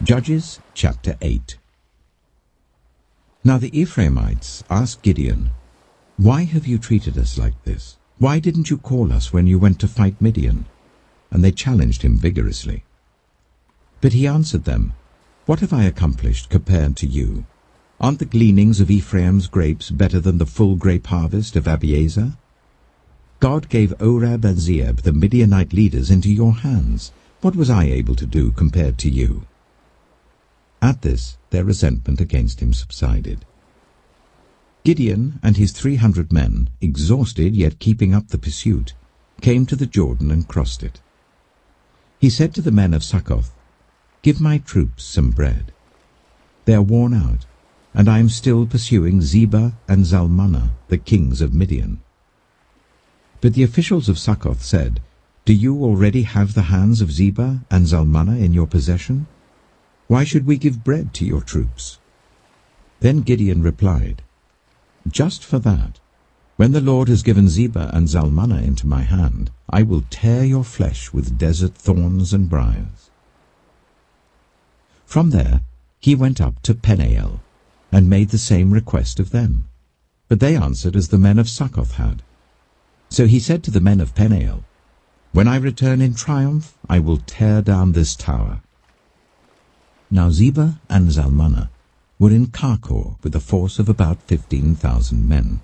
Judges chapter 8. Now the Ephraimites asked Gideon, "Why have you treated us like this? Why didn't you call us when you went to fight Midian?" And they challenged him vigorously. But he answered them, "What have I accomplished compared to you? Aren't the gleanings of Ephraim's grapes better than the full grape harvest of Abiezer? God gave Oreb and Zeeb, the Midianite leaders, into your hands. What was I able to do compared to you?" At this, their resentment against him subsided. Gideon and his 300 men, exhausted yet keeping up the pursuit, came to the Jordan and crossed it. He said to the men of Succoth, "Give my troops some bread. They are worn out, and I am still pursuing Zebah and Zalmunna, the kings of Midian." But the officials of Succoth said, "Do you already have the hands of Zebah and Zalmunna in your possession? Why should we give bread to your troops?" Then Gideon replied, "Just for that, when the Lord has given Zebah and Zalmunna into my hand, I will tear your flesh with desert thorns and briars." From there he went up to Peniel, and made the same request of them. But they answered as the men of Succoth had. So he said to the men of Peniel, "When I return in triumph, I will tear down this tower." Now Zebah and Zalmunna were in Karkor with a force of about 15,000 men,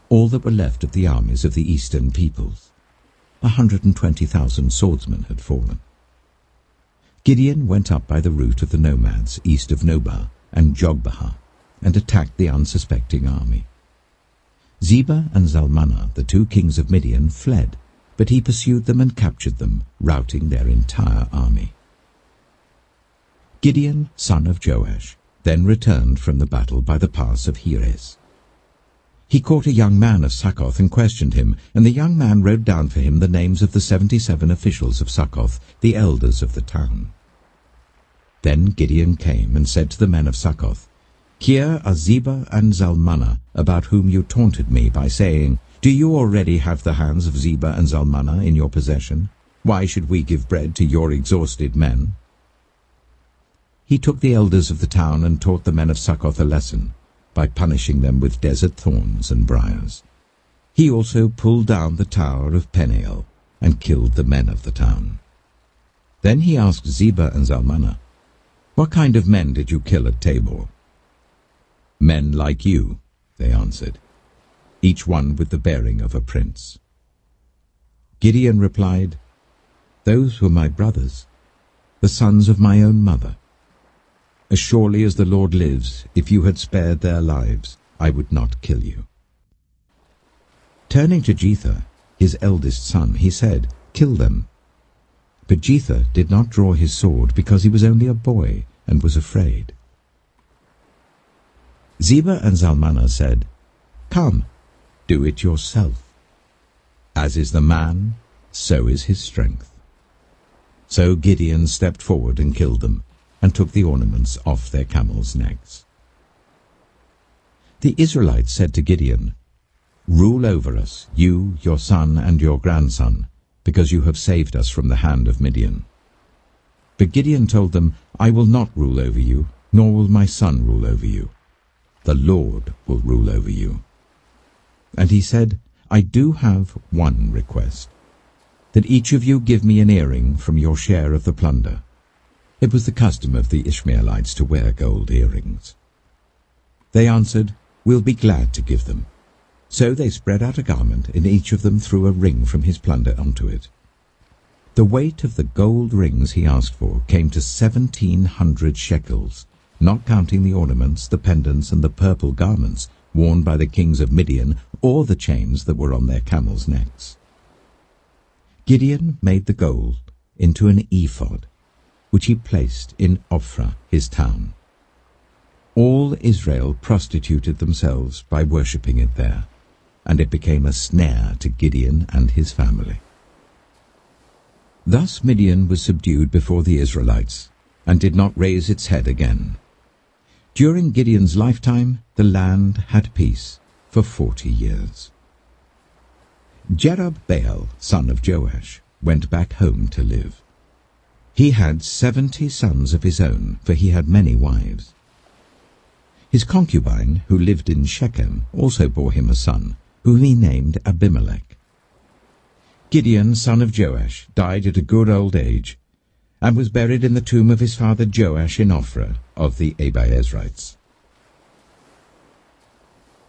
all that were left of the armies of the eastern peoples. 120,000 swordsmen had fallen. Gideon went up by the route of the nomads east of Nobah and Jogbehah, and attacked the unsuspecting army. Zebah and Zalmunna, the 2 kings of Midian, fled, but he pursued them and captured them, routing their entire army. Gideon, son of Joash, then returned from the battle by the pass of Heres. He caught a young man of Succoth and questioned him, and the young man wrote down for him the names of the 77 officials of Succoth, the elders of the town. Then Gideon came and said to the men of Succoth, "Here are Zebah and Zalmunna, about whom you taunted me by saying, 'Do you already have the hands of Zebah and Zalmunna in your possession? Why should we give bread to your exhausted men?'" He took the elders of the town and taught the men of Succoth a lesson, by punishing them with desert thorns and briars. He also pulled down the tower of Peniel and killed the men of the town. Then he asked Zebah and Zalmunna, "What kind of men did you kill at Tabor?" "Men like you," they answered, each one with the bearing of a prince. Gideon replied, "Those were my brothers, the sons of my own mother. As surely as the Lord lives, if you had spared their lives, I would not kill you." Turning to Jether, his eldest son, he said, "Kill them." But Jether did not draw his sword because he was only a boy and was afraid. Zebah and Zalmunna said, "Come, do it yourself. As is the man, so is his strength." So Gideon stepped forward and killed them, and took the ornaments off their camels' necks. The Israelites said to Gideon, "Rule over us, you, your son, and your grandson, because you have saved us from the hand of Midian." But Gideon told them, "I will not rule over you, nor will my son rule over you. The Lord will rule over you." And he said, "I do have one request, that each of you give me an earring from your share of the plunder." It was the custom of the Ishmaelites to wear gold earrings. They answered, "We'll be glad to give them." So they spread out a garment, and each of them threw a ring from his plunder onto it. The weight of the gold rings he asked for came to 1,700 shekels, not counting the ornaments, the pendants, and the purple garments worn by the kings of Midian, or the chains that were on their camels' necks. Gideon made the gold into an ephod, which he placed in Ophrah, his town. All Israel prostituted themselves by worshipping it there, and it became a snare to Gideon and his family. Thus Midian was subdued before the Israelites, and did not raise its head again. During Gideon's lifetime, the land had peace for 40 years. Jerub-Baal, son of Joash, went back home to live. He had 70 sons of his own, for he had many wives. His concubine, who lived in Shechem, also bore him a son, whom he named Abimelech. Gideon, son of Joash, died at a good old age, and was buried in the tomb of his father Joash in Ophrah of the Abiezrites.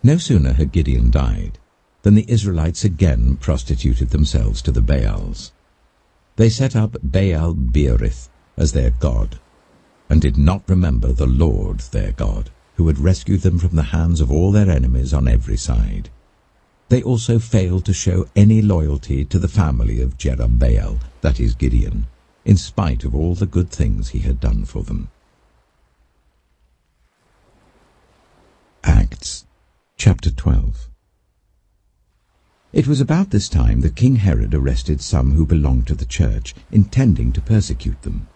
No sooner had Gideon died than the Israelites again prostituted themselves to the Baals. They set up Baal-Berith as their god, and did not remember the Lord their God, who had rescued them from the hands of all their enemies on every side. They also failed to show any loyalty to the family of Jerubbaal, that is Gideon, in spite of all the good things he had done for them. Acts chapter 12. It was about this time that King Herod arrested some who belonged to the church, intending to persecute them.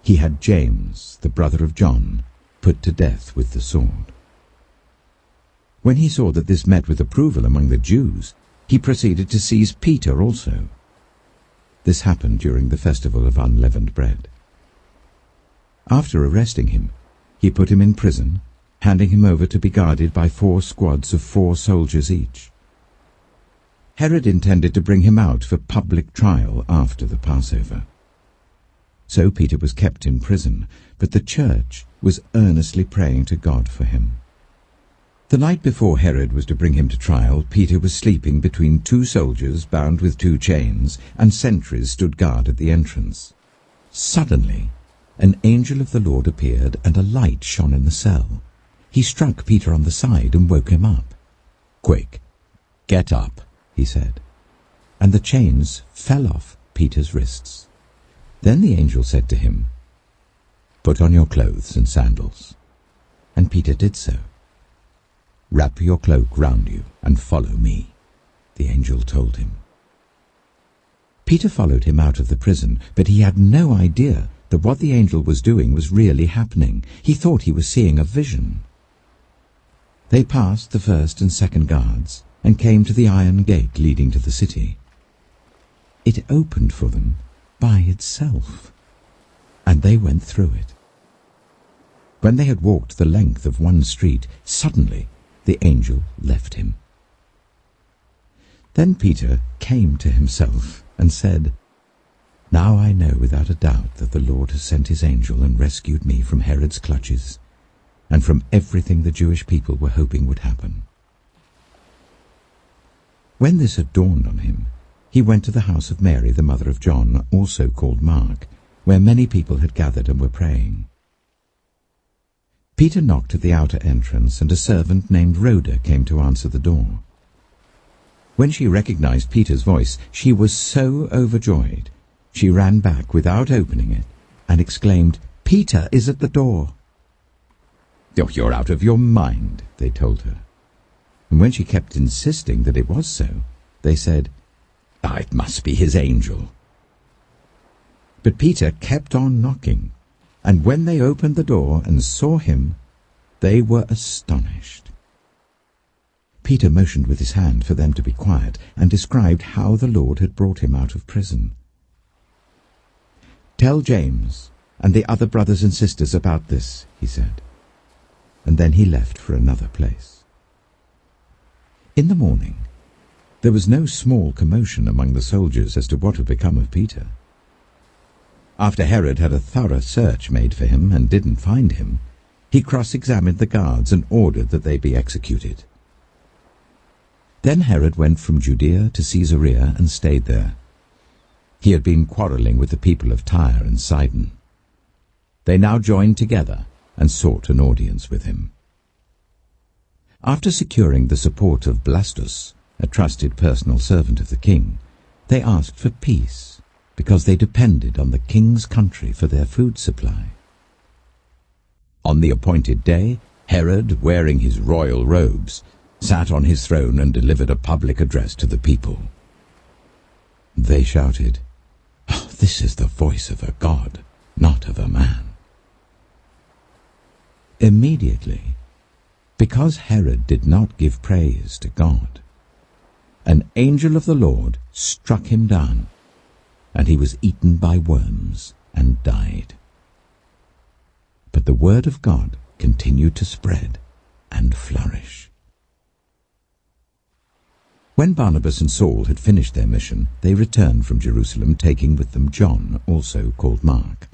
He had James, the brother of John, put to death with the sword. When he saw that this met with approval among the Jews, he proceeded to seize Peter also. This happened during the festival of unleavened bread. After arresting him, he put him in prison, handing him over to be guarded by 4 squads of 4 soldiers each. Herod intended to bring him out for public trial after the Passover. So Peter was kept in prison, but the church was earnestly praying to God for him. The night before Herod was to bring him to trial, Peter was sleeping between 2 soldiers bound with 2 chains, and sentries stood guard at the entrance. Suddenly, an angel of the Lord appeared, and a light shone in the cell. He struck Peter on the side and woke him up. "Quick, get up," he said. And the chains fell off Peter's wrists. Then the angel said to him, "Put on your clothes and sandals." And Peter did so. "Wrap your cloak round you and follow me," the angel told him. Peter followed him out of the prison, but he had no idea that what the angel was doing was really happening. He thought he was seeing a vision. They passed the 1st and 2nd guards and came to the iron gate leading to the city. It opened for them by itself, and they went through it. When they had walked the length of one street, suddenly the angel left him. Then Peter came to himself and said, "Now I know without a doubt that the Lord has sent his angel and rescued me from Herod's clutches and from everything the Jewish people were hoping would happen." When this had dawned on him, he went to the house of Mary, the mother of John, also called Mark, where many people had gathered and were praying. Peter knocked at the outer entrance, and a servant named Rhoda came to answer the door. When she recognized Peter's voice, she was so overjoyed. She ran back without opening it and exclaimed, "Peter is at the door." "Oh, you're out of your mind," they told her. And when she kept insisting that it was so, they said, "It must be his angel." But Peter kept on knocking, and when they opened the door and saw him, they were astonished. Peter motioned with his hand for them to be quiet and described how the Lord had brought him out of prison. "Tell James and the other brothers and sisters about this," he said. And then he left for another place. In the morning, there was no small commotion among the soldiers as to what had become of Peter. After Herod had a thorough search made for him and didn't find him, he cross-examined the guards and ordered that they be executed. Then Herod went from Judea to Caesarea and stayed there. He had been quarreling with the people of Tyre and Sidon. They now joined together and sought an audience with him. After securing the support of Blastus, a trusted personal servant of the king, they asked for peace, because they depended on the king's country for their food supply. On the appointed day, Herod, wearing his royal robes, sat on his throne and delivered a public address to the people. They shouted, "Oh, this is the voice of a god, not of a man." Immediately, because Herod did not give praise to God, an angel of the Lord struck him down, and he was eaten by worms and died. But the word of God continued to spread and flourish. When Barnabas and Saul had finished their mission, they returned from Jerusalem, taking with them John, also called Mark.